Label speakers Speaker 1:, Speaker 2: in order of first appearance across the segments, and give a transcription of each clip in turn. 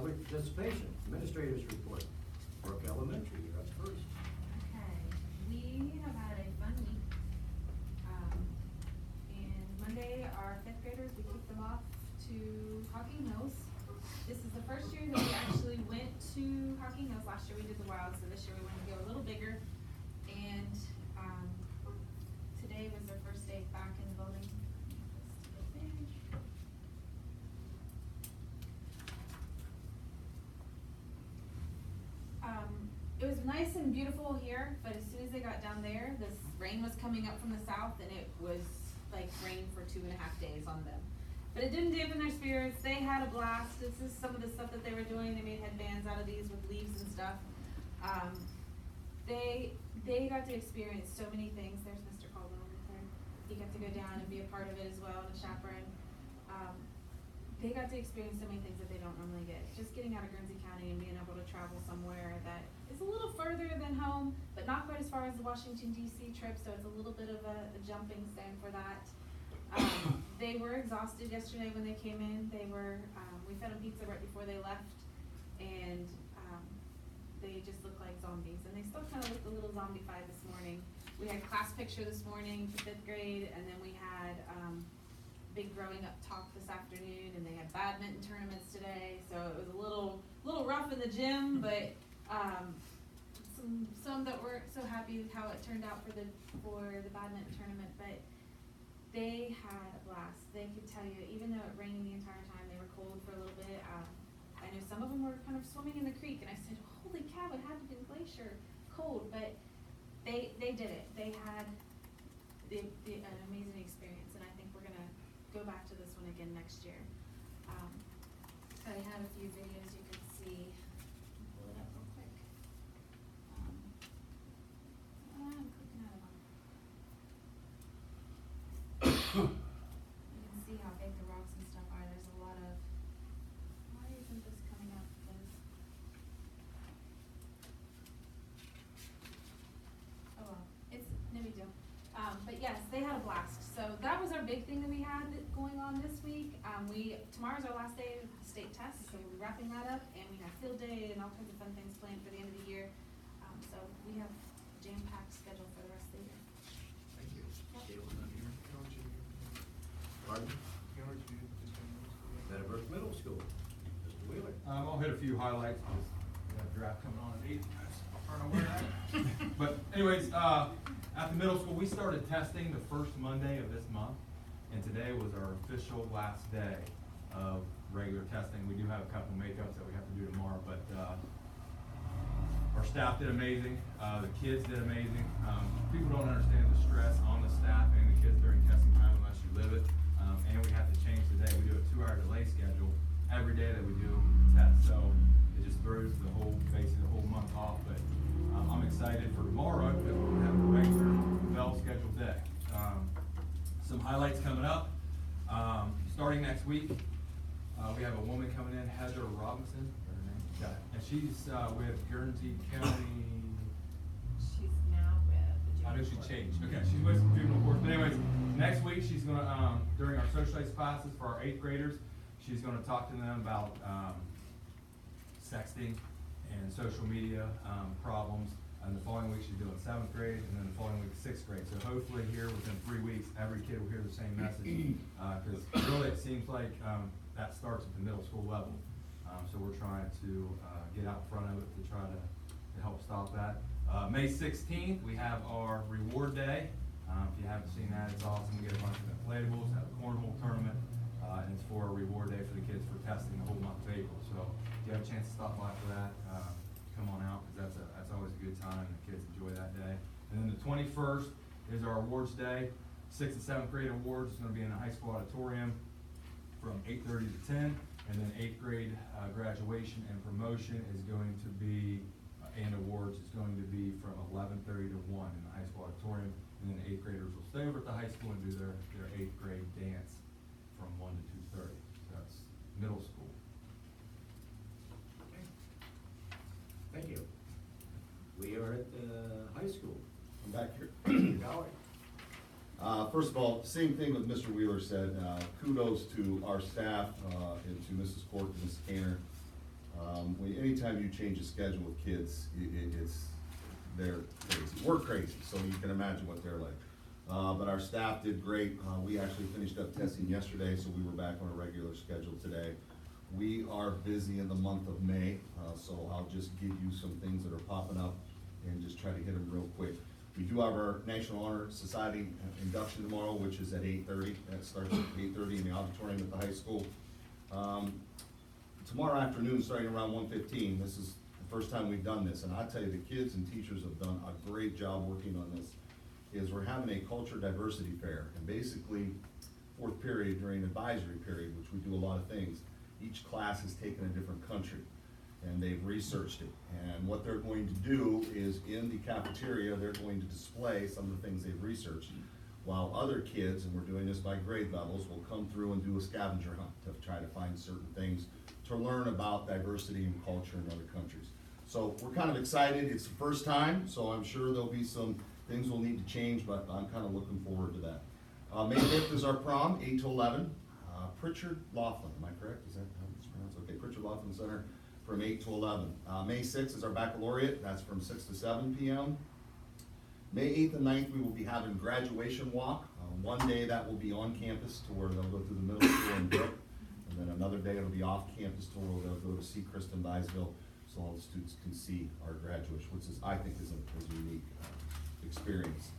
Speaker 1: public participation, administrators report. Brooke Elementary, you're up first.
Speaker 2: Okay, we have had a fun week. And Monday, our fifth graders, we kicked them off to Hocking Hills. This is the first year that we actually went to Hocking Hills. Last year we did the Wild, so this year we wanted to go a little bigger. And, today was their first day back in the building. It was nice and beautiful here, but as soon as they got down there, this rain was coming up from the south and it was like rain for 2.5 days on them. But it didn't dampen their spirits. They had a blast. This is some of the stuff that they were doing. They made headbands out of these with leaves and stuff. They got to experience so many things. There's Mr. Caldwell over there. He got to go down and be a part of it as well and a chaperone. They got to experience so many things that they don't normally get. Just getting out of Guernsey County and being able to travel somewhere that is a little further than home, but not quite as far as the Washington DC trip, so it's a little bit of a jumping stone for that. They were exhausted yesterday when they came in. They were, we fed them pizza right before they left, and they just looked like zombies, and they still kind of looked a little zombified this morning. We had class picture this morning for 5th grade, and then we had big growing up talk this afternoon, and they had badminton tournaments today, so it was a little rough in the gym, but some that weren't so happy with how it turned out for the badminton tournament, but they had a blast. They could tell you, even though it rained the entire time, they were cold for a little bit. I know some of them were kind of swimming in the creek, and I said, holy cow, it had to be glacier cold, but they did it. They had an amazing experience, and I think we're gonna go back to this one again next year. I have a few videos you can see. Pull it up real quick. I'm clicking out of them. You can see how big the rocks and stuff are. There's a lot of, why isn't this coming up? Oh well, it's no big deal. But yes, they had a blast. So that was our big thing that we had going on this week. Tomorrow's our last day of the state test, so we'll be wrapping that up, and we have field day and all kinds of fun things planned for the end of the year. So we have a jam-packed schedule for the rest of the year.
Speaker 1: Thank you.
Speaker 2: Yep.
Speaker 1: Gail's not here. Pardon? Meadowbrook Middle School, Mr. Wheeler.
Speaker 3: I'll hit a few highlights, because we have draft coming on at 8, that's hard to wear that. But anyways, at the middle school, we started testing the first Monday of this month, and today was our official last day of regular testing. We do have a couple makeups that we have to do tomorrow, but our staff did amazing, the kids did amazing. People don't understand the stress on the staff and the kids during testing time unless you live it. And we have to change today. We do a 2-hour delay schedule every day that we do the test. So it just throws basically the whole month off. But I'm excited for tomorrow because we're gonna have a regular bell scheduled day. Some highlights coming up. Starting next week, we have a woman coming in, Heather Robinson, her name. Yeah. And she's with Guernsey County.
Speaker 2: She's now with the
Speaker 3: I know she changed. Okay, she's with some juvenile courts. But anyways, next week she's gonna, during our socialized classes for our 8th graders, she's gonna talk to them about sexting and social media problems. And the following week she's doing 7th grade, and then the following week 6th grade. So hopefully here within 3 weeks, every kid will hear the same message. Because really it seems like that starts at the middle school level. So we're trying to get out in front of it to try to help stop that. May 16th, we have our reward day. If you haven't seen that, it's awesome. We get a bunch of inflatables, have a cornhole tournament, and it's for a reward day for the kids for testing the whole month of April. So if you have a chance to stop by for that, come on out, because that's always a good time, and the kids enjoy that day. And then the 21st is our awards day. 6th and 7th grade awards is gonna be in the high school auditorium from 8:30 to 10, and then 8th grade graduation and promotion is going to be, and awards is going to be from 11:30 to 1 in the high school auditorium, and then 8th graders will stay over at the high school and do their 8th grade dance from 1 to 2:30. So that's middle school.
Speaker 1: Okay. Thank you. We are at the high school.
Speaker 4: I'm back here.
Speaker 1: Mr. Dolly.
Speaker 4: First of all, same thing that Mr. Wheeler said, kudos to our staff, and to Mrs. Cork and Ms. Canner. Anytime you change a schedule with kids, they're crazy. We're crazy, so you can imagine what they're like. But our staff did great. We actually finished up testing yesterday, so we were back on a regular schedule today. We are busy in the month of May, so I'll just give you some things that are popping up and just try to hit them real quick. We do have our National Honor Society induction tomorrow, which is at 8:30. That starts at 8:30 in the auditorium at the high school. Tomorrow afternoon, starting around 1:15, this is the first time we've done this, and I tell you, the kids and teachers have done a great job working on this, is we're having a culture diversity fair, and basically, fourth period during advisory period, which we do a lot of things, each class has taken a different country, and they've researched it, and what they're going to do is, in the cafeteria, they're going to display some of the things they've researched, while other kids, and we're doing this by grade levels, will come through and do a scavenger hunt to try to find certain things to learn about diversity and culture in other countries. So we're kind of excited. It's the first time, so I'm sure there'll be some things we'll need to change, but I'm kind of looking forward to that. May 5th is our prom, 8 to 11. Pritchard Laughlin, am I correct? Is that how it's pronounced? Okay, Pritchard Laughlin Center from 8 to 11. May 6th is our baccalaureate. That's from 6 to 7 p.m. May 8th and 9th, we will be having graduation walk. One day that will be on campus to where they'll go through the middle school and Brook. And then another day it'll be off campus to where they'll go to see Kristen Byesville, so all the students can see our graduation, which is, I think, is a unique experience.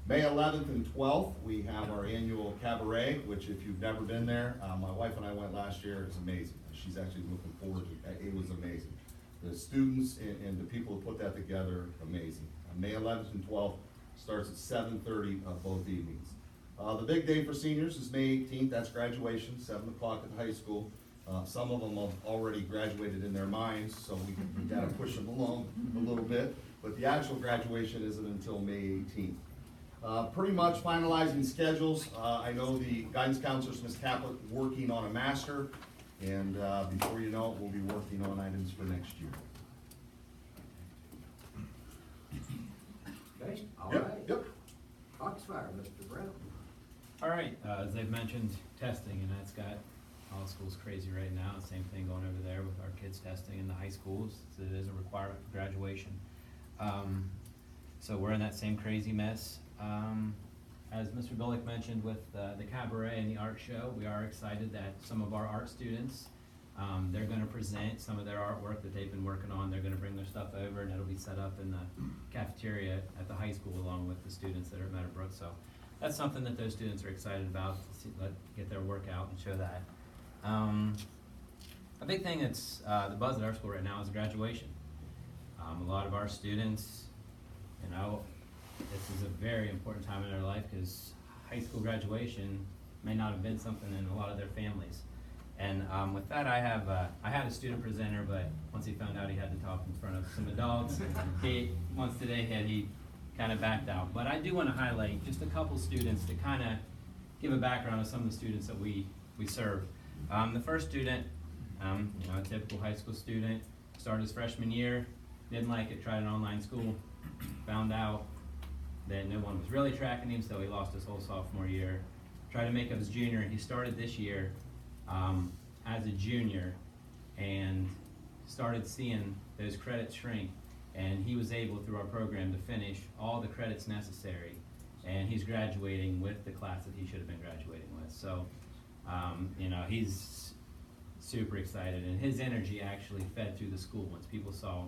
Speaker 4: May 11th and 12th, we have our annual cabaret, which if you've never been there, my wife and I went last year. It's amazing. She's actually looking forward to it. It was amazing. The students and the people who put that together, amazing. May 11th and 12th starts at 7:30 both evenings. The big day for seniors is May 18th. That's graduation, 7 o'clock at the high school. Some of them have already graduated in their minds, so we gotta push them along a little bit. But the actual graduation isn't until May 18th. Pretty much finalizing schedules. I know the guidance counselors, Ms. Caplet, working on a master, and before you know it, we'll be working on items for next year.
Speaker 1: Okay, all
Speaker 4: Yep,
Speaker 1: right.
Speaker 4: yep.
Speaker 1: Foxfire, Mr. Brown.
Speaker 5: All right, as they've mentioned, testing, and that's got all schools crazy right now. Same thing going over there with our kids testing in the high schools. So it is a requirement for graduation. So we're in that same crazy mess. As Mr. Golick mentioned with the cabaret and the art show, we are excited that some of our art students, they're gonna present some of their artwork that they've been working on. They're gonna bring their stuff over, and it'll be set up in the cafeteria at the high school along with the students that are at Meadowbrook. So that's something that those students are excited about, to see, get their work out and show that. A big thing that's the buzz at our school right now is graduation. A lot of our students, you know, this is a very important time in their life because high school graduation may not have been something in a lot of their families. And with that, I had a student presenter, but once he found out he had to talk in front of some adults, once today he kind of backed out. But I do want to highlight just a couple students to kind of give a background of some of the students that we serve. The first student, you know, a typical high school student, started his freshman year, didn't like it, tried an online school, found out that no one was really tracking him, so he lost his whole sophomore year. Tried to make up his junior, and he started this year as a junior and started seeing those credits shrink, and he was able through our program to finish all the credits necessary, and he's graduating with the class that he should have been graduating with. So you know, he's super excited, and his energy actually fed through the school. Once people saw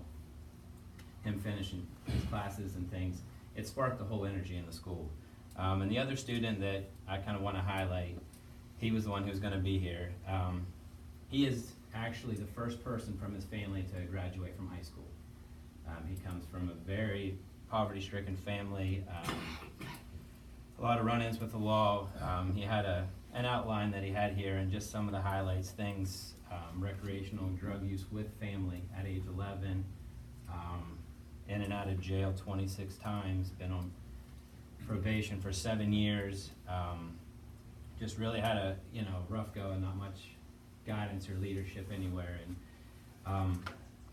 Speaker 5: him finishing his classes and things, it sparked the whole energy in the school. And the other student that I kind of want to highlight, he was the one who's going to be here. He is actually the first person from his family to graduate from high school. He comes from a very poverty-stricken family, a lot of run-ins with the law. He had an outline that he had here, and just some of the highlights, things, recreational drug use with family at age 11, in and out of jail 26 times, been on probation for 7 years, just really had a rough go and not much guidance or leadership anywhere. And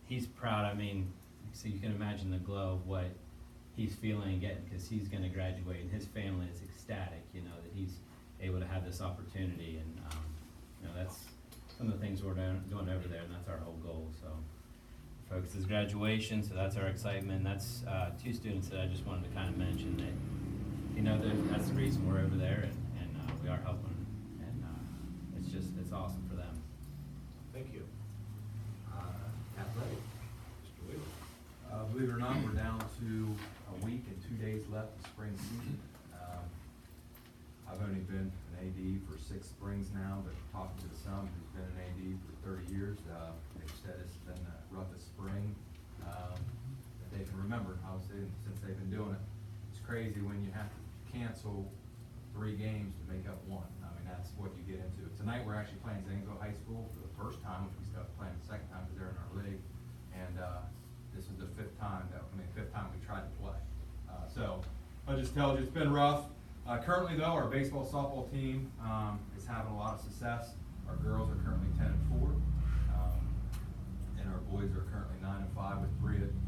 Speaker 5: he's proud. I mean, so you can imagine the glow of what he's feeling and getting, because he's going to graduate, and his family is ecstatic, you know, that he's able to have this opportunity. And you know, that's some of the things we're doing over there, and that's our whole goal. So focuses graduation, so that's our excitement. That's two students that I just wanted to kind of mention that, you know, that's the reason we're over there, and we are helping, and it's awesome for them.
Speaker 1: Thank you. Athletic, Mr. Wheeler.
Speaker 3: Believe it or not, we're down to a week and 2 days left of spring season. I've only been an AD for 6 springs now, but talking to some who's been an AD for 30 years, they've said it's been the roughest spring that they can remember, obviously, since they've been doing it. It's crazy when you have to cancel 3 games to make up 1. I mean, that's what you get into. Tonight, we're actually playing Zanesville High School for the first time, which we started playing the second time because they're in our league. And this is the 5th time we tried to play. So I just tell you, it's been rough. Currently though, our baseball softball team is having a lot of success. Our girls are currently 10-4, and our boys are currently 9-5 with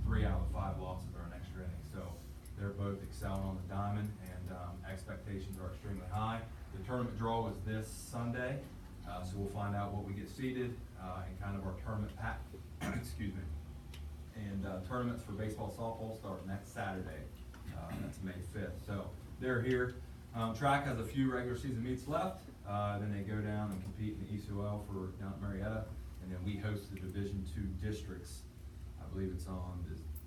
Speaker 3: three out of 5 losses are an extra inning. So they're both excelling on the diamond, and expectations are extremely high. The tournament draw is this Sunday, so we'll find out what we get seeded and kind of our tournament pack. Excuse me. And tournaments for baseball, softball start next Saturday. That's May 5th. So they're here. Track has a few regular season meets left. Then they go down and compete in the ECOL for down at Marietta. And then we host the Division II districts. I believe it's on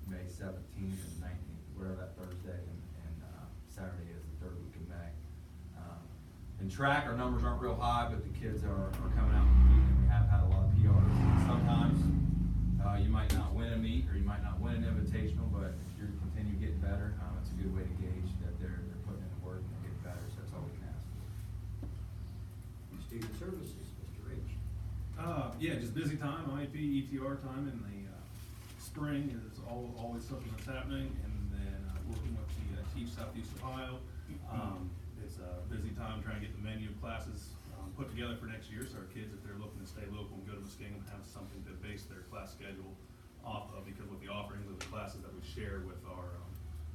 Speaker 3: May 17th and 19th, whatever that Thursday and Saturday is, the 3rd week of May. In track, our numbers aren't real high, but the kids are coming out and competing. We have had a lot of PRs. Sometimes you might not win a meet or you might not win an invitational, but if you continue getting better, it's a good way to gauge that they're putting in the work and they're getting better, so that's all we can ask for.
Speaker 1: Student Services, Mr. Rich.
Speaker 6: Yeah, just busy time, IEP, ETR time in the spring is always something that's happening, and then working with the Teach Southeast Ohio. It's a busy time trying to get the menu of classes put together for next year, so our kids, if they're looking to stay local and go to Muskingum, have something to base their class schedule off of, because with the offerings of the classes that we share with our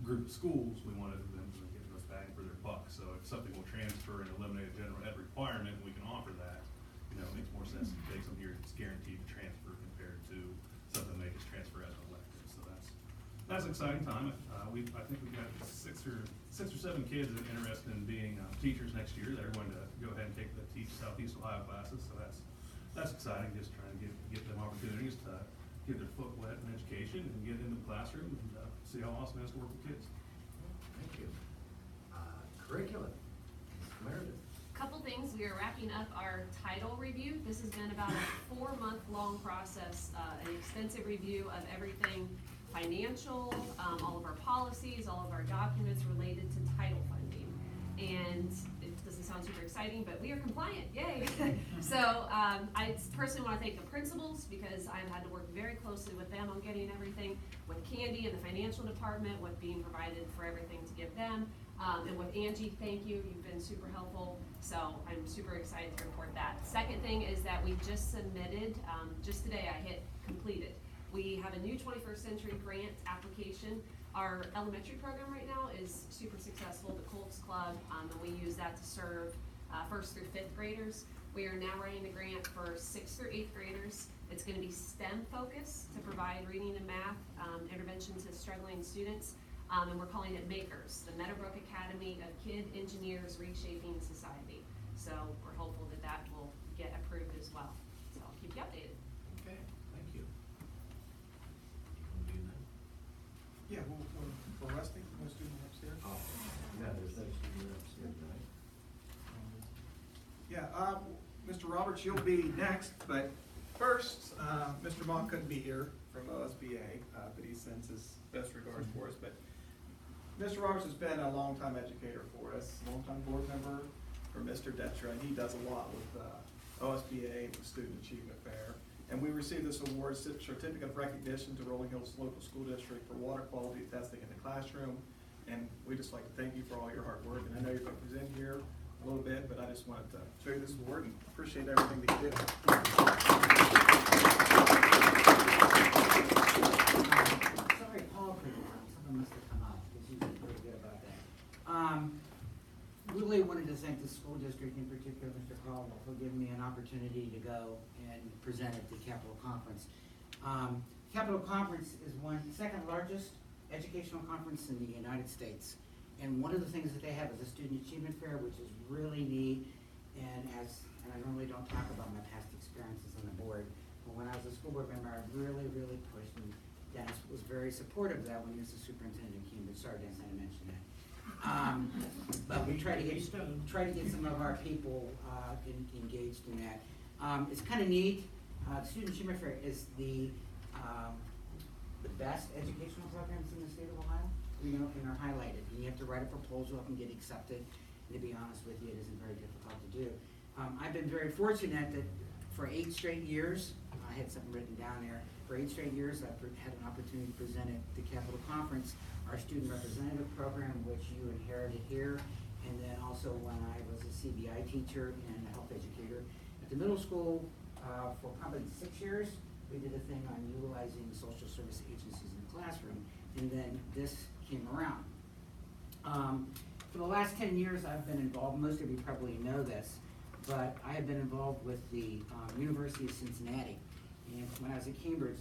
Speaker 6: group of schools, we wanted them to get us bang for their buck. So if something will transfer and eliminate a general ed requirement, we can offer that. You know, it makes more sense to take some here that's guaranteed to transfer compared to something that makes transfer as an elective. So that's an exciting time. I think we've got six or 7 kids that are interested in being teachers next year. They're going to go ahead and take the Teach Southeast Ohio classes. So that's exciting. Just trying to give them opportunities to get their foot wet in education and get into the classroom and see how awesome it is to work with kids.
Speaker 1: Thank you. Curriculum, Ms. Meredith.
Speaker 7: Couple things, we are wrapping up our title review. This has been about a 4-month-long process, an extensive review of everything financial, all of our policies, all of our documents related to title funding. And it doesn't sound super exciting, but we are compliant, yay! So I personally want to thank the principals, because I've had to work very closely with them on getting everything, with Candy and the financial department, with being provided for everything to give them. And with Angie, thank you, you've been super helpful, so I'm super excited to report that. Second thing is that we just submitted, just today I hit completed. We have a new 21st Century Grant application. Our elementary program right now is super successful, the Colts Club, and we use that to serve 1st through 5th graders. We are now writing the grant for 6th through 8th graders. It's going to be STEM focused to provide reading and math intervention to struggling students. And we're calling it MAKERS, the Meadowbrook Academy of Kid Engineers Reshaping Society. So we're hopeful that that will get approved as well. So I'll keep you updated.
Speaker 1: Okay, thank you. You wanna do that?
Speaker 8: Yeah, we're resting, no student upstairs.
Speaker 1: Oh, yeah, there's no student upstairs, right?
Speaker 8: Yeah, Mr. Roberts, you'll be next, but first, Mr. Vaughn couldn't be here from OSBA, but he sends his best regards for us. But Mr. Roberts has been a longtime educator for us, longtime board member for Mr. Detra, and he does a lot with OSBA and the Student Achievement Fair. And we received this award, certificate of recognition to Rolling Hills Local School District for water quality testing in the classroom. And we just like to thank you for all your hard work. And I know you're going to present here a little bit, but I just wanted to show you this award and appreciate everything that you do.
Speaker 9: Sorry, Paul couldn't come. Someone must have come up, because he's been pretty good about that. Really wanted to thank the school district, in particular Mr. Caldwell, for giving me an opportunity to go and present at the Capitol Conference. Capital Conference is second largest educational conference in the United States. And one of the things that they have is a student achievement fair, which is really neat. And I normally don't talk about my past experiences on the board, but when I was a school board member, I really, really pushed, and Dennis was very supportive of that when he was the superintendent of Cambridge. Sorry, Dennis, I didn't mention that. But we try to get some of our people engaged in that. It's kind of neat. The Student Achievement Fair is the best educational programs in the state of Ohio, you know, and are highlighted. And you have to write a proposal up and get accepted. And to be honest with you, it isn't very difficult to do. I've been very fortunate that for 8 straight years, I had something written down there. For 8 straight years, I've had an opportunity to present at the Capitol Conference our student representative program, which you inherited here, and then also when I was a CBI teacher and a health educator at the middle school for probably 6 years. We did a thing on utilizing social service agencies in the classroom, and then this came around. For the last 10 years, I've been involved, most of you probably know this, but I have been involved with the University of Cincinnati. And when I was at Cambridge,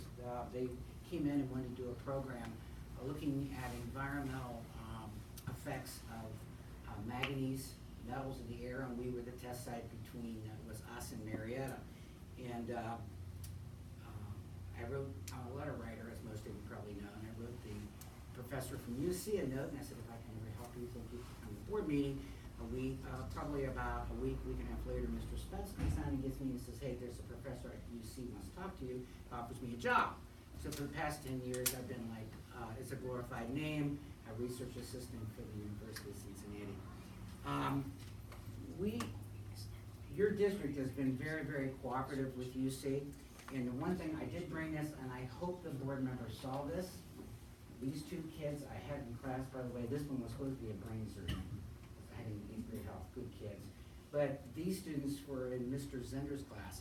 Speaker 9: they came in and wanted to do a program looking at environmental effects of manganese metals in the air, and we were the test site between, it was us and Marietta. And I wrote, I'm a letter writer, as most of you probably know, and I wrote the professor from UC a note, and I said, if I can ever help you, thank you for coming to the board meeting. Probably about a week and a half later, Mr. Spence comes down and gets me and says, hey, there's a professor at UC wants to talk to you, offers me a job. So for the past 10 years, I've been like, it's a glorified name, a research assistant for the University of Cincinnati. Your district has been very, very cooperative with UC. And the one thing, I did bring this, and I hope the board members saw this. These 2 kids I had in class, by the way, this one was supposed to be a brain surgeon. I had in 8th grade health, good kids. But these students were in Mr. Zender's class.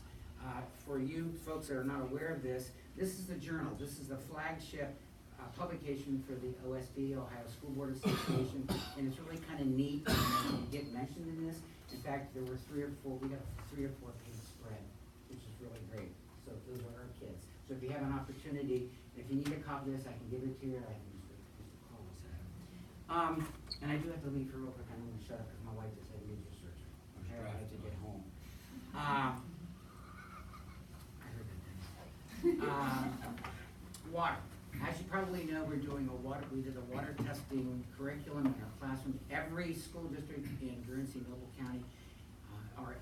Speaker 9: For you folks that are not aware of this, this is the journal. This is the flagship publication for the OSB, Ohio School Board Association, and it's really kind of neat to get mentioned in this. In fact, there were 3 or 4, we got a 3 or 4 page spread, which is really great. So those are our kids. So if you have an opportunity, if you need a copy of this, I can give it to you, or I can Mr. Carlos have it. And I do have to leave for real quick. I'm going to shut up because my wife just had major surgery. Okay, I have to get home. I heard that. Water. As you probably know, we did a water testing curriculum in our classroom. Every school district in Guernsey, Noble County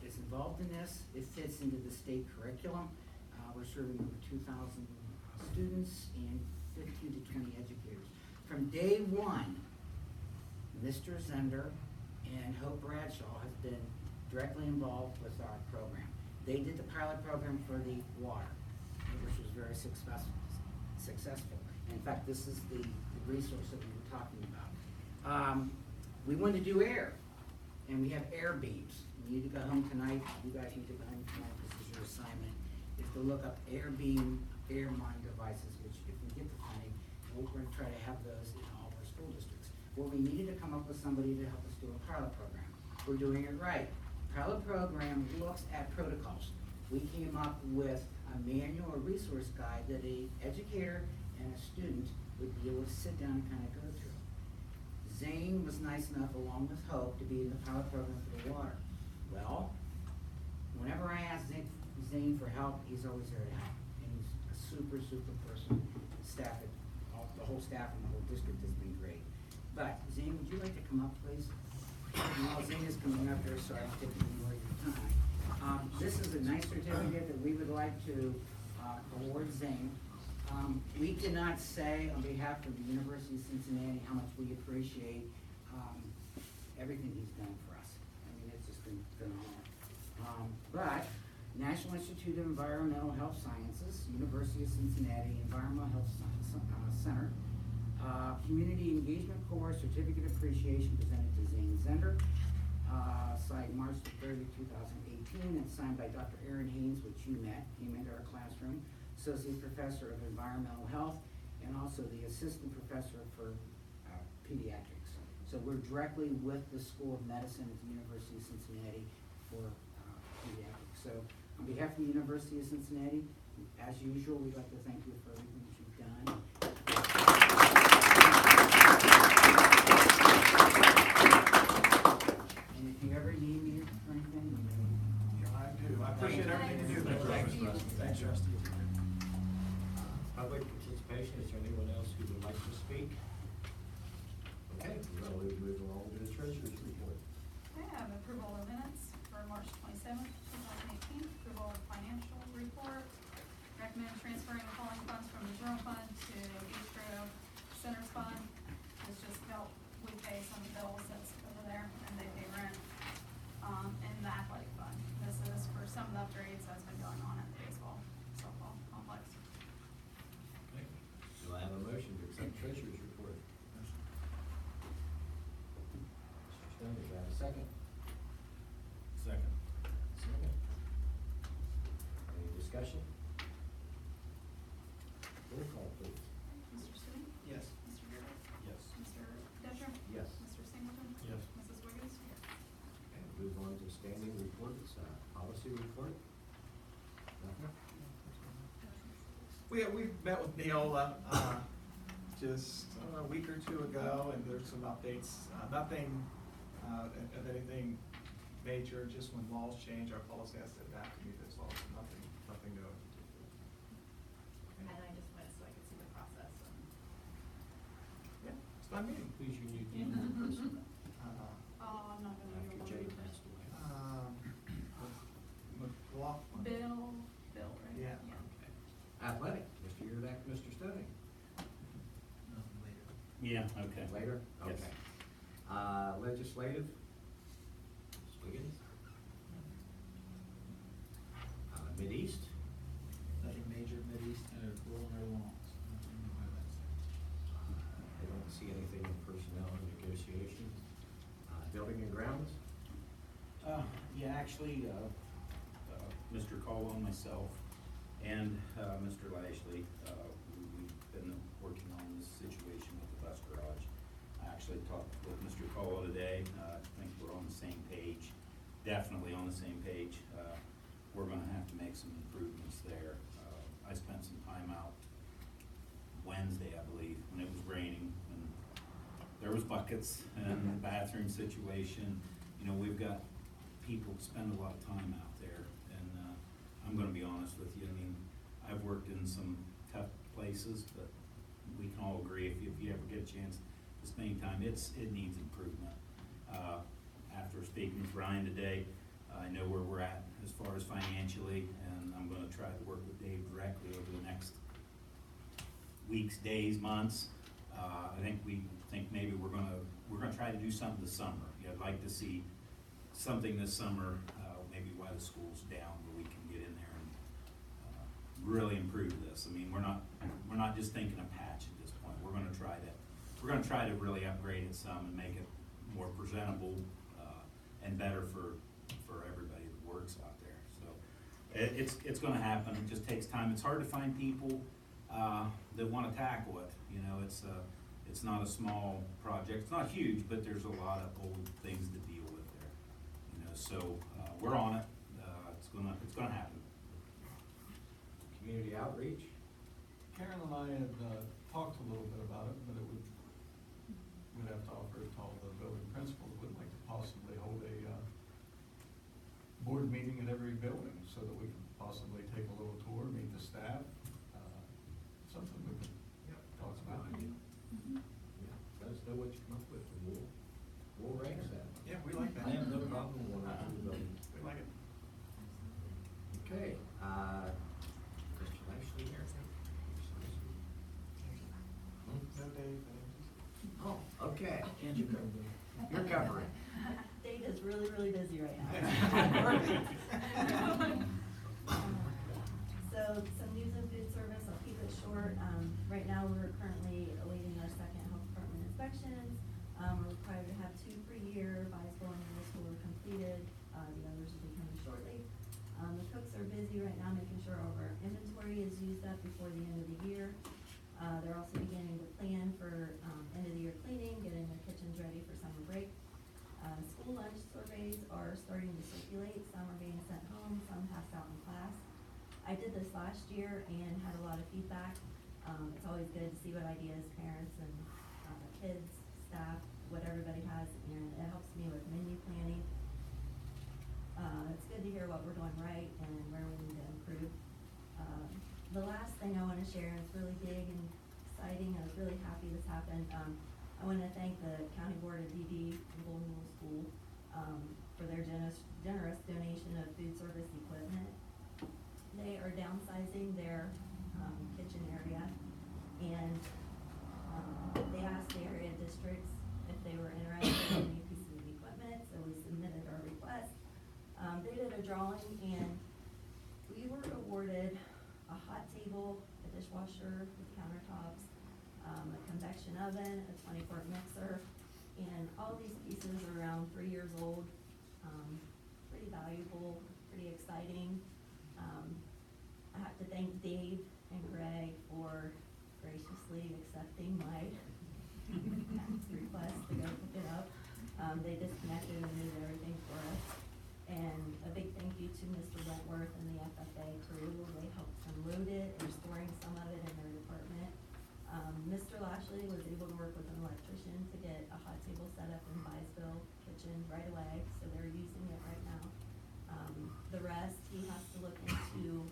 Speaker 9: is involved in this. It fits into the state curriculum. We're serving over 2,000 students and 15 to 20 educators. From day one, Mr. Zender and Hope Bradshaw has been directly involved with our program. They did the pilot program for the water, which was very successful. In fact, this is the resource that we were talking about. We wanted to do air, and we have air beams. You need to go home tonight. You guys need to go home tonight. This is your assignment, is to look up air beam, air monitoring devices, which if we get the funding, we're going to try to have those in all of our school districts. Well, we needed to come up with somebody to help us do a pilot program. We're doing it right. Pilot program looks at protocols. We came up with a manual or resource guide that an educator and a student would be able to sit down and kind of go through. Zane was nice enough, along with Hope, to be in the pilot program for the water. Well, whenever I ask Zane for help, he's always there to help. And he's a super, super person. The whole staff and the whole district has been great. But Zane, would you like to come up, please? While Zane is coming up here, so I'm taking more of your time. This is a nice certificate that we would like to award Zane. We cannot say on behalf of the University of Cincinnati how much we appreciate everything he's done for us. I mean, it's just been phenomenal. But National Institute of Environmental Health Sciences, University of Cincinnati Environmental Health Science Center, Community Engagement Corps Certificate of Appreciation presented to Zane Zender, signed March 30, 2018, and signed by Dr. Aaron Haynes, which you met, came into our classroom, Associate Professor of Environmental Health, and also the Assistant Professor for Pediatrics. So we're directly with the School of Medicine at the University of Cincinnati for pediatrics. So on behalf of the University of Cincinnati, as usual, we'd like to thank you for everything that you
Speaker 1: speak? Okay, well, we move along to the treasurer's report.
Speaker 10: Okay, I have approval of minutes for March 27th, 2018, approval of financial report. Recommend transferring the following funds from the general fund to Bistro Centers Fund. It's just help, we pay some bills that's over there, and they pay rent, and the athletic fund. This is for some of the upgrades that's been going on at the baseball, softball complex.
Speaker 1: Okay. Do I have a motion to accept treasurer's report? Mr. Stone, do I have a second?
Speaker 6: Second.
Speaker 1: Second. Any discussion? Roll call, please.
Speaker 10: Mr. Sitting?
Speaker 8: Yes.
Speaker 10: Mr. Gerber?
Speaker 6: Yes.
Speaker 10: Mr. Detra?
Speaker 1: Yes.
Speaker 10: Mr. Singleton?
Speaker 6: Yes.
Speaker 10: Mrs. Wiggins?
Speaker 1: Okay, move on to standing reports, policy report. Nothing?
Speaker 8: We've met with Neola, just a week or two ago, and there's some updates, nothing, of anything major, just when laws change, our policy has to adapt to meet those laws, nothing new.
Speaker 2: And I just went so I could see the process and.
Speaker 8: Yeah, it's fun meeting.
Speaker 1: Who's your new team person?
Speaker 10: Oh, I'm not gonna
Speaker 1: After
Speaker 10: remember.
Speaker 1: Jay passed away.
Speaker 8: McLaughlin.
Speaker 10: Bill, right?
Speaker 8: Yeah.
Speaker 1: Okay. Athletic, Mr. Yurdak, Mr. Stoning.
Speaker 5: Yeah, okay.
Speaker 1: Later?
Speaker 5: Yes.
Speaker 1: Okay. Legislative? Ms. Wiggins? Mideast?
Speaker 11: Nothing major Mideast, rolling right along.
Speaker 1: I don't see anything in personnel and negotiations. Building and grounds?
Speaker 11: Yeah, actually, Mr. Caldwell, myself, and Mr. Lashley, we've been working on this situation with the bus garage. I actually talked with Mr. Caldwell today. I think we're on the same page, definitely on the same page. We're gonna have to make some improvements there. I spent some time out Wednesday, I believe, when it was raining, and there was buckets and the bathroom situation. You know, we've got people spend a lot of time out there, and I'm gonna be honest with you, I mean, I've worked in some tough places, but we can all agree, if you ever get a chance to spend time, it needs improvement. After speaking with Ryan today, I know where we're at as far as financially, and I'm gonna try to work with Dave directly over the next weeks, days, months. I think maybe we're gonna try to do something this summer. Yeah, I'd like to see something this summer, maybe while the school's down, where we can get in there and really improve this. I mean, we're not just thinking a patch at this point. We're gonna try to really upgrade it some and make it more presentable, and better for everybody that works out there. So it's gonna happen. It just takes time. It's hard to find people that wanna tackle it. You know, it's not a small project. It's not huge, but there's a lot of old things to deal with there. You know, so we're on it. It's gonna happen.
Speaker 1: Community outreach?
Speaker 12: Karen and I had talked a little bit about it, but we'd have to offer it to all the building principals. Would like to possibly hold a board meeting at every building so that we could possibly take a little tour, meet the staff. Something we could talk about.
Speaker 1: Yeah, let us know what you come up with, and we'll raise that.
Speaker 8: Yeah, we like that.
Speaker 1: I have no problem going out to the building.
Speaker 8: We like it.
Speaker 1: Okay, Mr. Lashley here.
Speaker 8: No, Dave,
Speaker 1: Oh, okay,
Speaker 11: Angie covered it.
Speaker 1: you're covering.
Speaker 13: Dave is really, really busy right now. So some news and food service, I'll keep it short. Right now, we're currently awaiting our second health department inspections. We're required to have 2 per year. Biasville and middle school are completed. The others will be coming shortly. The cooks are busy right now making sure all of our inventory is used up before the end of the year. They're also beginning to plan for end of the year cleaning, getting their kitchens ready for summer break. School lunch surveys are starting to circulate. Some are being sent home, some passed out in class. I did this last year and had a lot of feedback. It's always good to see what ideas parents and kids, staff, what everybody has, and it helps me with menu planning. It's good to hear what we're doing right and where we need to improve. The last thing I want to share is really big and exciting. I was really happy this happened. I want to thank the County Board of ED and Golden Rule School, for their generous donation of food service equipment. They are downsizing their, kitchen area, and, they asked the area districts if they were interested in any pieces of equipment, so we submitted our request. They did a drawing, and we were awarded a hot table, a dishwasher with countertops, a convection oven, a 20-quart mixer, and all these pieces are around 3 years old. Pretty valuable, pretty exciting. I have to thank Dave and Greg for graciously accepting my request to go pick it up. They disconnected and moved everything for us. And a big thank you to Mr. Wentworth and the FFA crew. They helped unload it. They're storing some of it in their department. Mr. Lashley was able to work with an electrician to get a hot table set up in Byesville kitchen right away, so they're using it right now. The rest, he has to look into,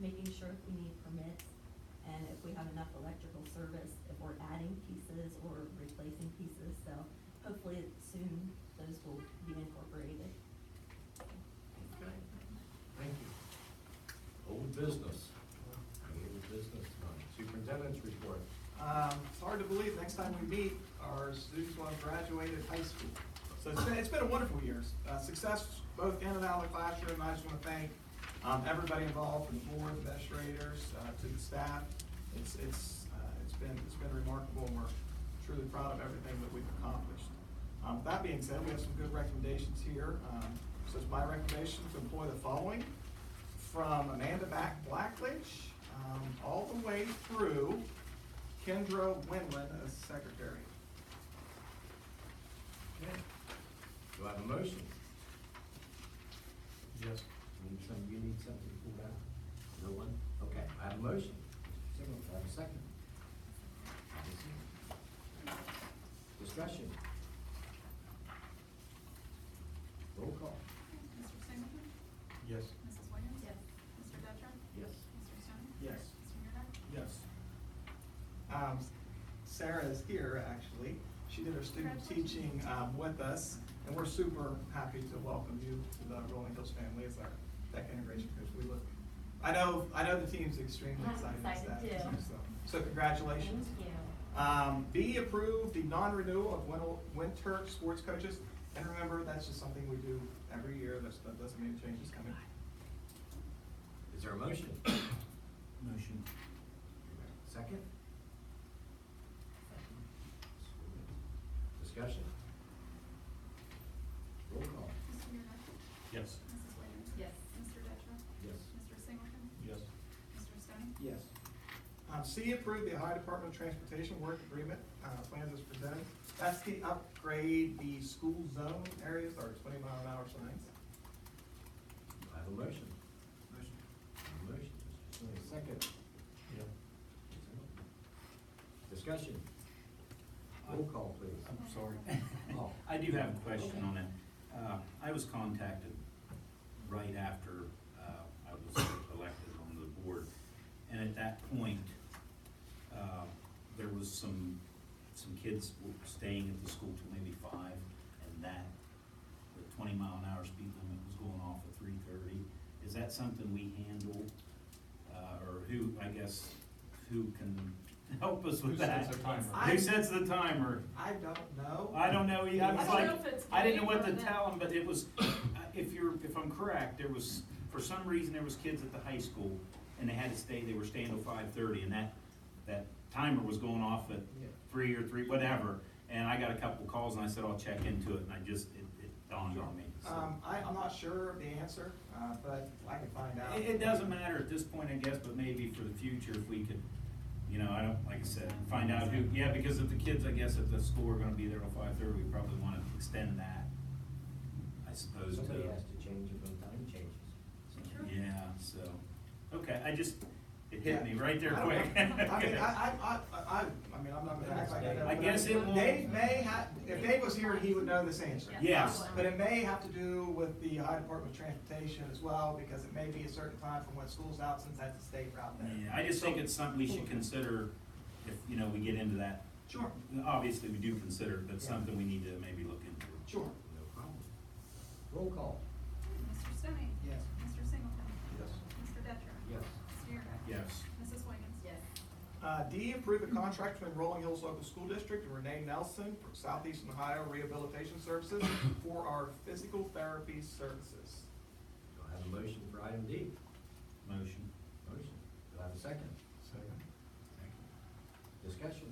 Speaker 13: making sure if we need permits and if we have enough electrical service, if we're adding pieces or replacing pieces, so hopefully soon those will be incorporated.
Speaker 1: Okay, thank you. Old business. Any old business, superintendent's report.
Speaker 8: It's hard to believe, next time we meet, our students will have graduated high school. So it's been a wonderful year. Success both in and out of the classroom. I just want to thank everybody involved, from the board, administrators, to the staff. It's been remarkable, and we're truly proud of everything that we've accomplished. With that being said, we have some good recommendations here. So it's my recommendation to employ the following: from Amanda Blackledge, all the way through Kendra Winland as secretary.
Speaker 1: Okay. Do I have a motion?
Speaker 12: Yes.
Speaker 1: You need something pulled out? No one? Okay, I have a motion. Second, I have a second. Discussion. Roll call.
Speaker 10: Mr. Singleton?
Speaker 12: Yes.
Speaker 10: Mrs. Williams? Yes. Mr. Detra?
Speaker 1: Yes.
Speaker 10: Mr. Stone?
Speaker 8: Yes.
Speaker 10: Mr. Yurdak?
Speaker 12: Yes.
Speaker 8: Sarah is here, actually. She did her student teaching with us, and we're super happy to welcome you to the Rolling Hills family as our tech integration coach. I know the team's extremely
Speaker 13: I'm
Speaker 8: excited.
Speaker 13: excited
Speaker 8: about that,
Speaker 13: too.
Speaker 8: So congratulations.
Speaker 13: Thank you.
Speaker 8: B, approve the non-renewal of winter sports coaches. And remember, that's just something we do every year. That doesn't mean change is coming.
Speaker 1: Is there a motion?
Speaker 11: Motion.
Speaker 1: Second? Discussion. Roll call.
Speaker 10: Mr. Yurdak?
Speaker 11: Yes.
Speaker 10: Mrs. Williams? Yes. Mr. Detra?
Speaker 1: Yes.
Speaker 10: Mr. Singleton?
Speaker 12: Yes.
Speaker 10: Mr. Stone?
Speaker 1: Yes.
Speaker 8: C, approve the Ohio Department of Transportation work agreement, plans as presented. That's to upgrade the school zone areas, our 20-mile-an-hour signs.
Speaker 1: I have a motion.
Speaker 11: Motion.
Speaker 1: Motion. Mr. Sweeney, second.
Speaker 12: Yeah.
Speaker 1: Discussion. Roll call, please.
Speaker 11: I'm sorry.
Speaker 1: Oh.
Speaker 11: I do have a question on it. I was contacted right after, I was elected on the board. And at that point, there was some kids staying at the school till maybe 5, and that, the 20-mile-an-hour speed limit was going off at 3:30. Is that something we handle, or who can help us with
Speaker 12: Who
Speaker 11: that?
Speaker 12: sets the timer?
Speaker 11: Who sets the timer?
Speaker 8: I don't know.
Speaker 11: I don't know, I was
Speaker 7: I don't
Speaker 11: like,
Speaker 7: know if it's
Speaker 11: I didn't know
Speaker 7: Dave
Speaker 11: what
Speaker 7: or
Speaker 11: to
Speaker 7: them.
Speaker 11: tell them, but it was, if I'm correct, there was, for some reason, there was kids at the high school, and they had to stay, they were staying till 5:30, and that timer was going off at 3 or 3, whatever, and I got a couple calls, and I said, I'll check into it, and it dawned on me. So.
Speaker 8: I'm not sure of the answer, but I can find out.
Speaker 11: It doesn't matter at this point, I guess, but maybe for the future, if we could, I don't, like I said, find out who, because if the kids, I guess, at the school are gonna be there till 5:30, we probably wanna extend that, I suppose, to.
Speaker 1: Somebody has to change it when time changes.
Speaker 11: Yeah, so, okay, it hit me right there quick.
Speaker 8: I mean, I'm not gonna act like I know.
Speaker 11: I
Speaker 8: but
Speaker 11: guess it won't-
Speaker 8: Dave may have, if Dave was here, he would know this answer.
Speaker 11: Yes.
Speaker 8: But it may have to do with the Ohio Department of Transportation as well, because it may be a certain time from when school's out, since that's a state route there.
Speaker 11: Yeah, I just think it's something we should consider if, you know, we get into that.
Speaker 8: Sure.
Speaker 11: Obviously, we do consider it, but
Speaker 1: Yeah.
Speaker 11: something we need to maybe look into.
Speaker 8: Sure.
Speaker 1: No problem. Roll call.
Speaker 10: Mr. Stoney?
Speaker 8: Yes.
Speaker 10: Mr. Singleton?
Speaker 12: Yes.
Speaker 10: Mr. Detra?
Speaker 1: Yes.
Speaker 10: Mr. Yerga?
Speaker 11: Yes.
Speaker 10: Mrs. Wiggins?
Speaker 13: Yes.
Speaker 8: D, approve the contract between Rolling Hills Local School District and Renee Nelson for Southeastern Ohio Rehabilitation Services for our physical therapy services.
Speaker 1: Do I have a motion for item D?
Speaker 11: Motion.
Speaker 1: Motion. Do I have a second?
Speaker 12: Second.
Speaker 1: Discussion.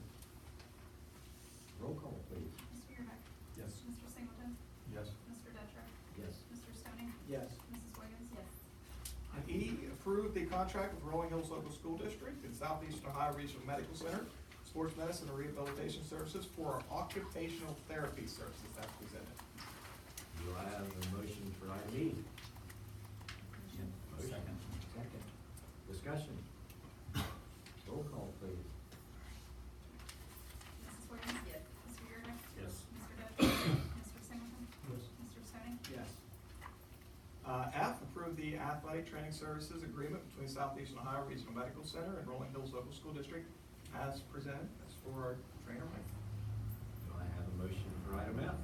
Speaker 1: Roll call, please.
Speaker 10: Mr. Yerga?
Speaker 12: Yes.
Speaker 10: Mr. Singleton?
Speaker 12: Yes.
Speaker 10: Mr. Detra?
Speaker 1: Yes.
Speaker 10: Mr. Stoney?
Speaker 8: Yes.
Speaker 10: Mrs. Wiggins?
Speaker 13: Yes.
Speaker 8: And E, approve the contract with Rolling Hills Local School District and Southeastern Ohio Regional Medical Center, sports medicine and rehabilitation services for our occupational therapy services that's presented.
Speaker 1: Do I have a motion for item E? Motion.
Speaker 11: Second.
Speaker 1: Second. Discussion. Roll call, please.
Speaker 10: Mrs. Wiggins?
Speaker 13: Yes.
Speaker 10: Mr. Yerga?
Speaker 11: Yes.
Speaker 10: Mr. Detra? Mr. Singleton?
Speaker 12: Yes.
Speaker 10: Mr. Stoney?
Speaker 8: Yes. F, approve the athletic training services agreement between Southeastern Ohio Regional Medical Center and Rolling Hills Local School District as presented. That's for our trainer, Mike.
Speaker 1: Do I have a motion for item F?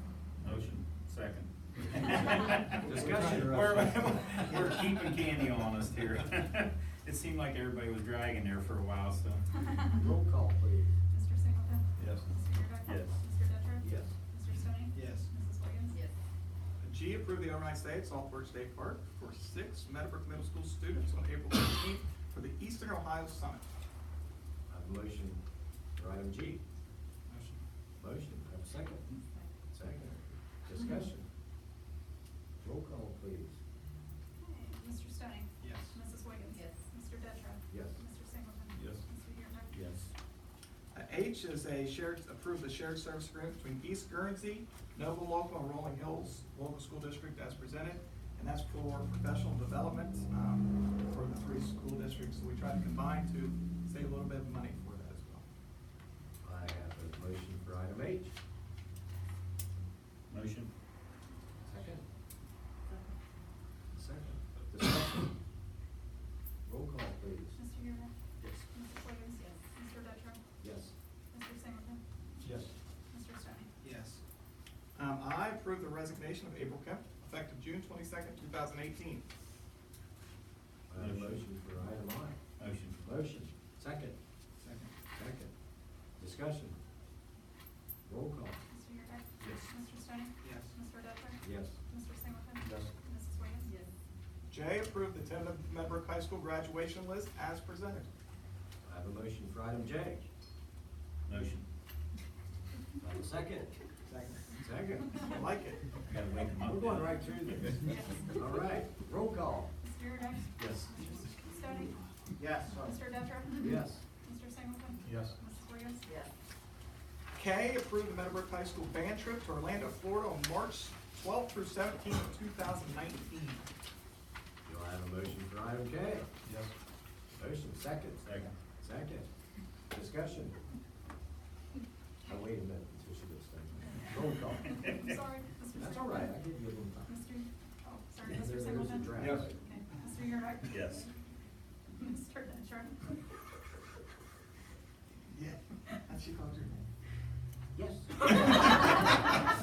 Speaker 11: Motion. Second.
Speaker 1: Discussion.
Speaker 11: We're keeping candy on us here. It seemed like everybody was dragging there for a while, so.
Speaker 1: Roll call, please.
Speaker 10: Mr. Singleton?
Speaker 11: Yes.
Speaker 10: Mr. Yerga?
Speaker 11: Yes.
Speaker 10: Mr. Detra?
Speaker 1: Yes.
Speaker 10: Mr. Stoney?
Speaker 8: Yes.
Speaker 10: Mrs. Wiggins?
Speaker 13: Yes.
Speaker 8: G, approve the overnight stay at Saltburg State Park for 6 Meadowbrook Middle School students on April 15th for the Eastern Ohio Summit.
Speaker 1: I have a motion for item G.
Speaker 8: Motion.
Speaker 1: Motion. I have a second. Second. Discussion. Roll call, please.
Speaker 10: Okay, Mr. Stoney?
Speaker 8: Yes.
Speaker 10: Mrs. Wiggins?
Speaker 13: Yes.
Speaker 10: Mr. Detra?
Speaker 1: Yes.
Speaker 10: Mr. Singleton?
Speaker 11: Yes.
Speaker 10: Mr. Yerga?
Speaker 11: Yes.
Speaker 8: H is approve the shared service agreement between East Guernsey, Nova Local, and Rolling Hills Local School District as presented. And that's for professional development, for the 3 school districts. So we try to combine to save a little bit of money for that as well.
Speaker 1: I have a motion for item H.
Speaker 11: Motion.
Speaker 1: Second. Second. Discussion. Roll call, please.
Speaker 10: Mr. Yerga?
Speaker 11: Yes.
Speaker 10: Mrs. Wiggins?
Speaker 13: Yes.
Speaker 10: Mr. Detra?
Speaker 1: Yes.
Speaker 10: Mr. Singleton?
Speaker 12: Yes.
Speaker 10: Mr. Stoney?
Speaker 8: Yes. I approve the resignation of April Kemp, effective June 22nd, 2018.
Speaker 1: I have a motion for item I.
Speaker 11: Motion.
Speaker 1: Motion. Second.
Speaker 8: Second.
Speaker 1: Second. Discussion. Roll call.
Speaker 10: Mr. Yerga?
Speaker 11: Yes.
Speaker 10: Mr. Stoney?
Speaker 8: Yes.
Speaker 10: Mr. Detra?
Speaker 1: Yes.
Speaker 10: Mr. Singleton?
Speaker 12: Yes.
Speaker 10: Mrs. Wiggins?
Speaker 13: Yes.
Speaker 8: J, approve the tentative Meadowbrook High School graduation list as presented.
Speaker 1: I have a motion for item J.
Speaker 11: Motion.
Speaker 1: I have a second.
Speaker 8: Second.
Speaker 1: Second.
Speaker 8: I like it.
Speaker 11: Gotta wake them up.
Speaker 1: We're going right through this. All right. Roll call.
Speaker 10: Mr. Yerga?
Speaker 11: Yes.
Speaker 10: Mr. Stoney?
Speaker 8: Yes.
Speaker 10: Mr. Detra?
Speaker 1: Yes.
Speaker 10: Mr. Singleton?
Speaker 12: Yes.
Speaker 10: Mrs. Wiggins?
Speaker 13: Yes.
Speaker 8: K, approve the Meadowbrook High School band trip to Orlando, Florida on March 12th through 17th of 2019.
Speaker 1: Do I have a motion for item K?
Speaker 12: Yes.
Speaker 1: Motion. Second.
Speaker 11: Second.
Speaker 1: Second. Discussion. I'll wait a minute until she gets done. Roll call.
Speaker 10: I'm sorry, Mr.
Speaker 1: That's all right. I give you a little time.
Speaker 10: Mr. Oh, sorry,
Speaker 1: There-
Speaker 10: Mr.
Speaker 1: there's a
Speaker 10: Singleton?
Speaker 1: draft.
Speaker 12: Yes.
Speaker 10: Okay, Mr. Yerga?
Speaker 11: Yes.
Speaker 10: Mr. Detra?
Speaker 8: Yeah, and she called your name.
Speaker 1: Yes.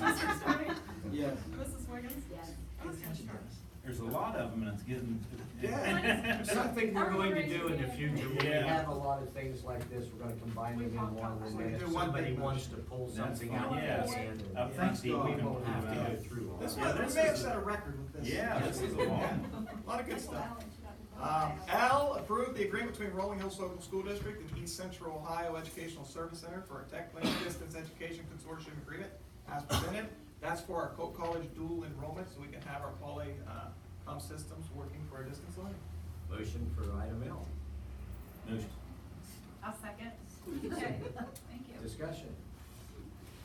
Speaker 10: Mr. Stoney?
Speaker 8: Yes.
Speaker 10: Mrs. Wiggins?
Speaker 13: Yes.
Speaker 10: I was gonna start.
Speaker 11: There's a lot of them, and it's getting.
Speaker 8: Yeah.
Speaker 1: Something we're going to do in the future, when we
Speaker 11: Yeah.
Speaker 1: have a lot of things like this, we're gonna combine them in one, and then if
Speaker 8: Do one
Speaker 1: somebody
Speaker 8: big
Speaker 1: wants
Speaker 8: motion.
Speaker 1: to pull
Speaker 11: That's
Speaker 1: something
Speaker 11: fine.
Speaker 1: out at
Speaker 11: Yeah.
Speaker 1: the end.
Speaker 11: I think Steve, we
Speaker 1: We
Speaker 11: can
Speaker 1: won't have to
Speaker 11: move
Speaker 1: go
Speaker 11: out.
Speaker 1: through all
Speaker 8: This
Speaker 1: that.
Speaker 11: Yeah,
Speaker 8: one, we
Speaker 11: this
Speaker 8: may have
Speaker 11: is-
Speaker 8: set a record with this.
Speaker 11: Yeah, this is a long one.
Speaker 8: A lot of good stuff. L, approve the agreement between Rolling Hills Local School District and East Central Ohio Educational Service Center for a Tech Link Distance Education Consortium Agreement as presented. That's for our Coke College dual enrollment, so we can have our poly, systems working for our distance learning.
Speaker 1: Motion for item L.
Speaker 11: Motion.
Speaker 10: I'll second. Okay, thank you.
Speaker 1: Discussion.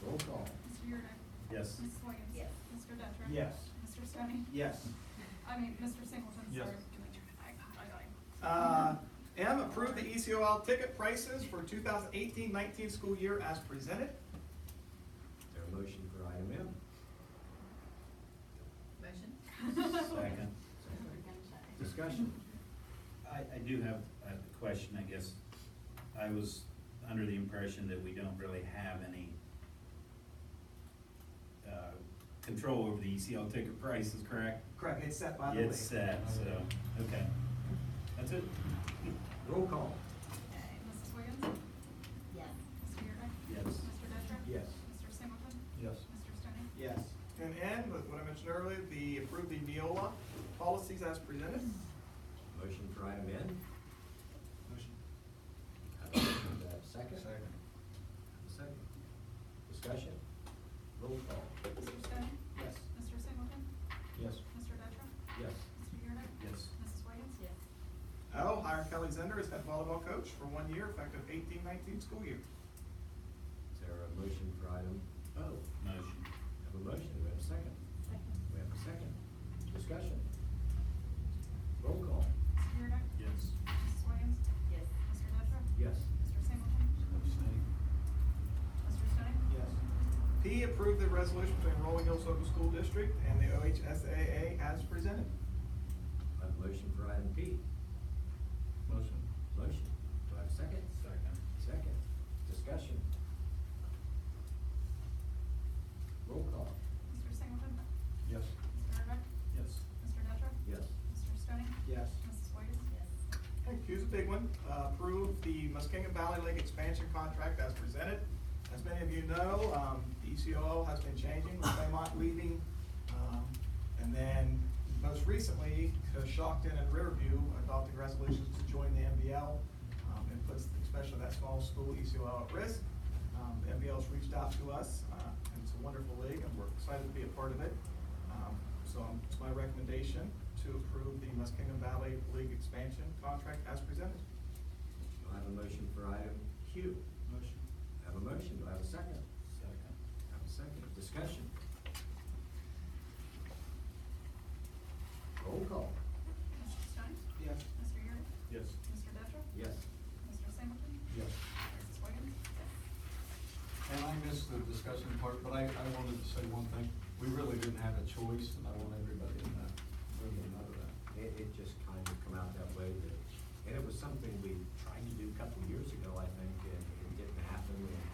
Speaker 1: Roll call.
Speaker 10: Mr. Yerga?
Speaker 11: Yes.
Speaker 10: Mrs. Wiggins?
Speaker 13: Yes.
Speaker 10: Mr. Detra?
Speaker 8: Yes.
Speaker 10: Mr. Stoney?
Speaker 8: Yes.
Speaker 10: Mr. Singleton,
Speaker 12: Yes.
Speaker 10: sorry. I.
Speaker 8: M, approve the ECOL ticket prices for 2018-19 school year as presented.
Speaker 1: Is there a motion for item M?
Speaker 13: Motion?
Speaker 11: Second.
Speaker 1: Discussion.
Speaker 11: I do have a question, I guess. I was under the impression that we don't really have any control over the ECL ticket prices, correct?
Speaker 8: Correct, it's set by the league.
Speaker 11: It's set, so, okay. That's it.
Speaker 1: Roll call.
Speaker 10: Okay, Mrs. Wiggins?
Speaker 13: Yes.
Speaker 10: Mr. Yurdak?
Speaker 11: Yes.
Speaker 10: Mr. Detra?
Speaker 1: Yes.
Speaker 10: Mr. Singleton?
Speaker 12: Yes.
Speaker 10: Mr. Stoney?
Speaker 8: Yes. And N, with what I mentioned earlier, the approve the Neola policies as presented.
Speaker 1: Motion for item N.
Speaker 8: Motion.
Speaker 1: Have a motion, do I have a second?
Speaker 12: Second.
Speaker 1: Have a second. Discussion? Roll call.
Speaker 10: Mr. Stoney?
Speaker 8: Yes.
Speaker 10: Mr. Singleton?
Speaker 12: Yes.
Speaker 10: Mr. Detra?
Speaker 1: Yes.
Speaker 10: Mr. Yurdak?
Speaker 11: Yes.
Speaker 10: Mrs. Wiggins?
Speaker 13: Yes.
Speaker 8: L, hire Kelly Zender as head volleyball coach for 1 year, effective 18-19 school year.
Speaker 1: Is there a motion for item O?
Speaker 11: Motion.
Speaker 1: Have a motion, do we have a second?
Speaker 13: Second.
Speaker 1: We have a second. Discussion? Roll call.
Speaker 10: Mr. Yurdak?
Speaker 11: Yes.
Speaker 10: Mrs. Wiggins?
Speaker 13: Yes.
Speaker 10: Mr. Detra?
Speaker 1: Yes.
Speaker 10: Mr. Singleton?
Speaker 12: Abstain.
Speaker 10: Mr. Stoney?
Speaker 8: Yes. P, approve the resolution between Rolling Hills Local School District and the OHSAA as presented.
Speaker 1: I have a motion for item P.
Speaker 12: Motion.
Speaker 1: Motion. Do I have a second?
Speaker 11: Second.
Speaker 1: Second. Discussion? Roll call.
Speaker 10: Mr. Singleton?
Speaker 12: Yes.
Speaker 10: Mr. Yurdak?
Speaker 11: Yes.
Speaker 10: Mr. Detra?
Speaker 1: Yes.
Speaker 10: Mr. Stoney?
Speaker 8: Yes.
Speaker 10: Mrs. Wiggins?
Speaker 13: Yes.
Speaker 8: Okay, Q's a big one. Approve the Muskingum Valley League expansion contract as presented. As many of you know, the ECOL has been changing with Claymont leaving. And then most recently, Coshocton and Riverview adopted resolutions to join the MVL. And puts especially that small school ECOL at risk. The MVL's reached out to us, and it's a wonderful league, and we're excited to be a part of it. So it's my recommendation to approve the Muskingum Valley League expansion contract as presented.
Speaker 1: Do I have a motion for item Q?
Speaker 11: Motion.
Speaker 1: Have a motion, do I have a second?
Speaker 11: Second.
Speaker 1: Have a second. Discussion? Roll call.
Speaker 10: Mr. Stoney?
Speaker 8: Yes.
Speaker 10: Mr. Yurdak?
Speaker 11: Yes.
Speaker 10: Mr. Detra?
Speaker 1: Yes.
Speaker 10: Mr. Singleton?
Speaker 12: Yes.
Speaker 10: Mrs. Wiggins?
Speaker 12: And I missed the discussion part, but I wanted to say one thing. We really didn't have a choice, and I want everybody in that room to know that.
Speaker 1: It just kind of come out that way, and it was something we tried to do a couple years ago, I think, and it didn't happen. And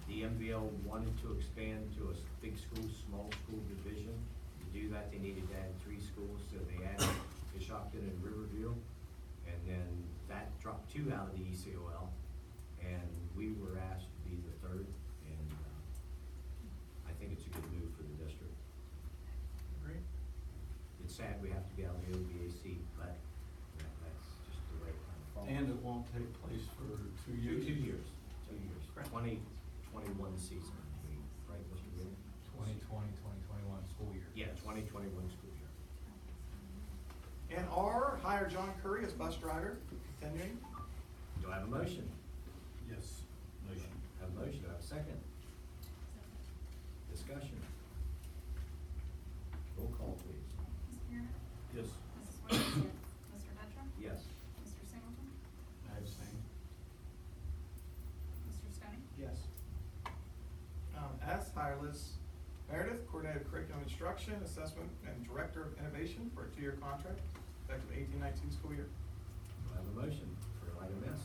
Speaker 1: the MVL wanted to expand to a big school, small school division. To do that, they needed to add 3 schools, so they added Coshocton and Riverview. And then that dropped 2 out of the ECOL, and we were asked to be the 3rd, and I think it's a good move for the district.
Speaker 8: Agree?
Speaker 1: It's sad we have to be out of the OVAC, but that's just the way it kind of falls.
Speaker 12: And it won't take place for 2 years.
Speaker 1: 2 years, 2 years. 2021 season, right, Mr. Williams?
Speaker 3: 2020, 2021 school year.
Speaker 1: Yeah, 2021 school year.
Speaker 8: And R, hire John Curry as bus driver, continuing.
Speaker 1: Do I have a motion?
Speaker 11: Yes. Motion.
Speaker 1: Have a motion, do I have a second? Discussion? Roll call, please.
Speaker 10: Mr. Yurdak?
Speaker 11: Yes.
Speaker 10: Mrs. Wiggins? Mr. Detra?
Speaker 1: Yes.
Speaker 10: Mr. Singleton?
Speaker 12: I abstain.
Speaker 10: Mr. Stoney?
Speaker 8: Yes. S, hire Liz Meredith, coordinator of curriculum instruction, assessment, and director of innovation for a 2-year contract, effective 18-19 school year.
Speaker 1: Do I have a motion for item S?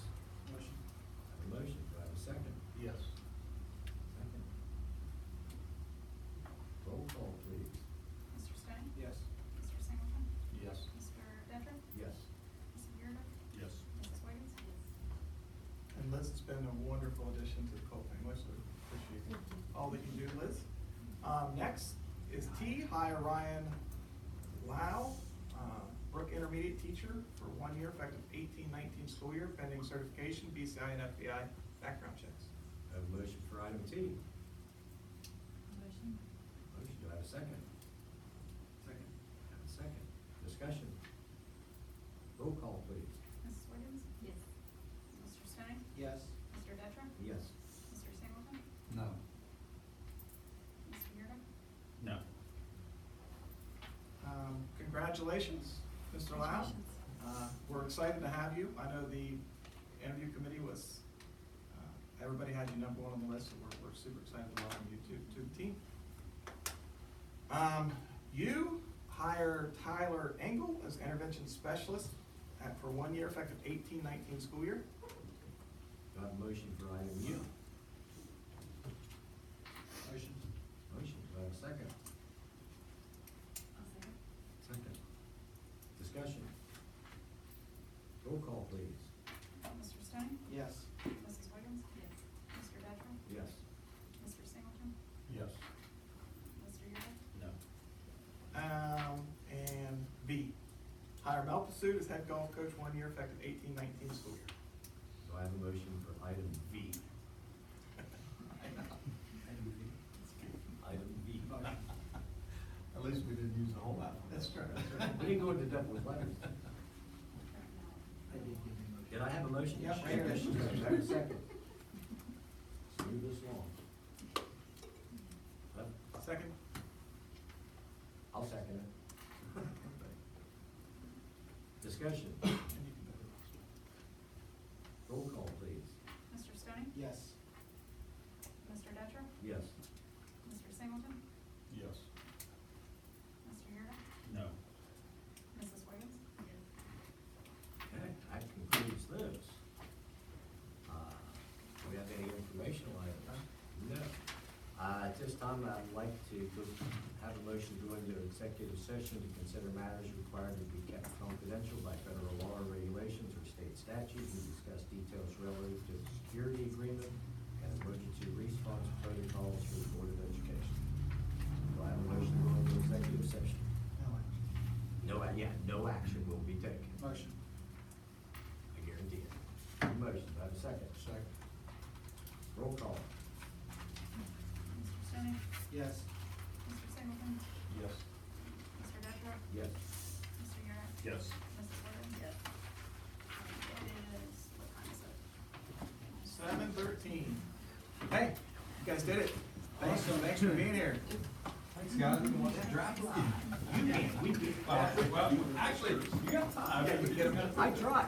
Speaker 8: Motion.
Speaker 1: I have a motion, do I have a second?
Speaker 12: Yes.
Speaker 1: Second. Roll call, please.
Speaker 10: Mr. Stoney?
Speaker 8: Yes.
Speaker 10: Mr. Singleton?
Speaker 12: Yes.
Speaker 10: Mr. Detra?
Speaker 1: Yes.
Speaker 10: Mr. Yurdak?
Speaker 11: Yes.
Speaker 10: Mrs. Wiggins?
Speaker 8: And Liz, it's been a wonderful addition to the Cole family, so appreciate all that you do, Liz. Next is T, hire Ryan Lau, Brook Intermediate teacher for 1 year, effective 18-19 school year, pending certification, BCI and FBI background checks.
Speaker 1: I have a motion for item T.
Speaker 10: Motion.
Speaker 1: Motion, do I have a second?
Speaker 8: Second.
Speaker 1: Have a second. Discussion? Roll call, please.
Speaker 10: Mrs. Wiggins?
Speaker 13: Yes.
Speaker 10: Mr. Stoney?
Speaker 8: Yes.
Speaker 10: Mr. Detra?
Speaker 1: Yes.
Speaker 10: Mr. Singleton?
Speaker 12: No.
Speaker 10: Mr. Yurdak?
Speaker 11: No.
Speaker 8: Congratulations, Mr. Lau. We're excited to have you. I know the interview committee was, everybody had you #1 on the list, so we're super excited to welcome you to the team. You hire Tyler Engel as intervention specialist for 1 year, effective 18-19 school year.
Speaker 1: Do I have a motion for item U?
Speaker 8: Motion.
Speaker 1: Motion, do I have a second?
Speaker 2: I'll second.
Speaker 1: Second. Discussion. Roll call, please.
Speaker 10: Mr. Stoney?
Speaker 8: Yes.
Speaker 10: Mrs. Wiggins?
Speaker 2: Yes.
Speaker 10: Mr. Detra?
Speaker 1: Yes.
Speaker 10: Mr. Singleton?
Speaker 12: Yes.
Speaker 10: Mr. Yearly?
Speaker 11: No.
Speaker 8: And B, hire Mel Pursuit as head golf coach 1 year effective 18-19 school year.
Speaker 1: Do I have a motion for item V? Item V.
Speaker 12: At least we didn't use the whole alphabet.
Speaker 8: That's correct.
Speaker 1: We didn't go into devil's letters. Did I have a motion?
Speaker 8: Yep,
Speaker 1: Yes,
Speaker 8: right here.
Speaker 1: yes, yes. Do I have a second? Move this along.
Speaker 8: Second?
Speaker 1: I'll second it. Discussion. Roll call, please.
Speaker 10: Mr. Stoney?
Speaker 8: Yes.
Speaker 10: Mr. Detra?
Speaker 1: Yes.
Speaker 10: Mr. Singleton?
Speaker 12: Yes.
Speaker 10: Mr. Yearly?
Speaker 11: No.
Speaker 10: Mrs. Wiggins?
Speaker 1: Okay, that concludes this. Do we have any informational items? No. At this time, I'd like to have a motion to go into executive session to consider matters required to be kept confidential by federal law or regulations or state statute, and discuss details relative to the security agreement and emergency response protocols for the Board of Education. Do I have a motion to go into executive session? No, no action will be taken.
Speaker 8: Motion.
Speaker 1: I guarantee it. Motion, do I have a second?
Speaker 12: Second.
Speaker 1: Roll call.
Speaker 10: Mr. Stoney?
Speaker 8: Yes.
Speaker 10: Mr. Singleton?
Speaker 12: Yes.
Speaker 10: Mr. Detra?
Speaker 1: Yes.
Speaker 10: Mr. Yearly?
Speaker 11: Yes.
Speaker 10: Mrs. Wiggins? Yes. It is, what time is it?
Speaker 8: 7:13. Hey, you guys did it. Thanks for being here.
Speaker 3: Thanks, guys. We want to draft with you.
Speaker 1: You can't, we can.
Speaker 3: Well, actually, you got time.
Speaker 8: Yeah, you get 'em.
Speaker 1: I tried.